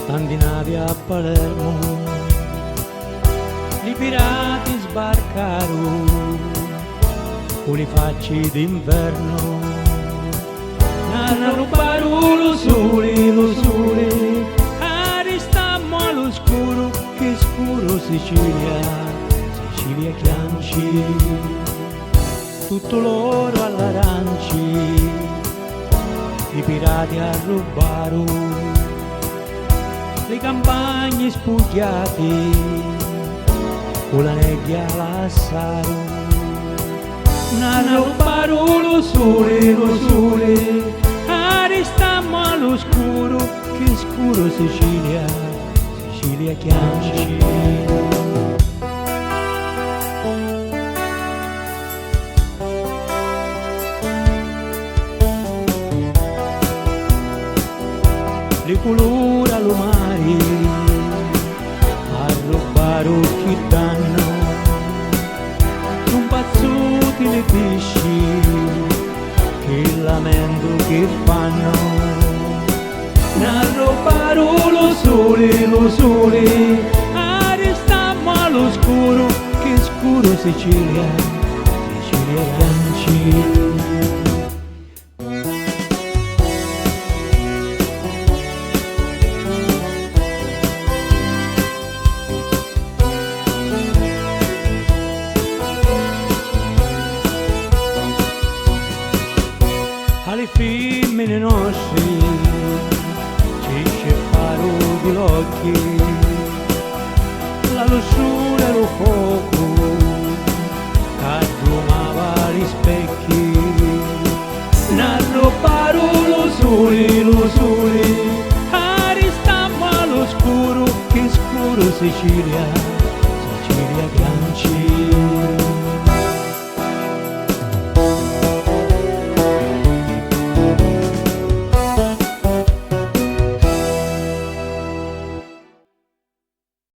tanti navi a Palermo, i pirati sbarcarono con le facce d'inverno, hanno rubato lo sole, aristammo all'oscuro, che scuro Sicilia, Sicilia chianci, tutto l'oro all'aranci, i pirati a rubaro, le campagne spugliate, con la nebbia l'assaro, hanno rubato lo sole, aristammo all'oscuro, che scuro Sicilia, Sicilia chianci. Le colore allo mare a rubare chi danno, non pazzuti le pesci che lamento che fanno, a rubare lo sole, aristammo all'oscuro, che scuro Sicilia, Sicilia chianci. Alle femmine nostre ci scepparo di occhi, la lussura e lo fuoco cadumava gli specchi, n'arroparo lo sole, aristammo all'oscuro, che scuro Sicilia, Sicilia chianci.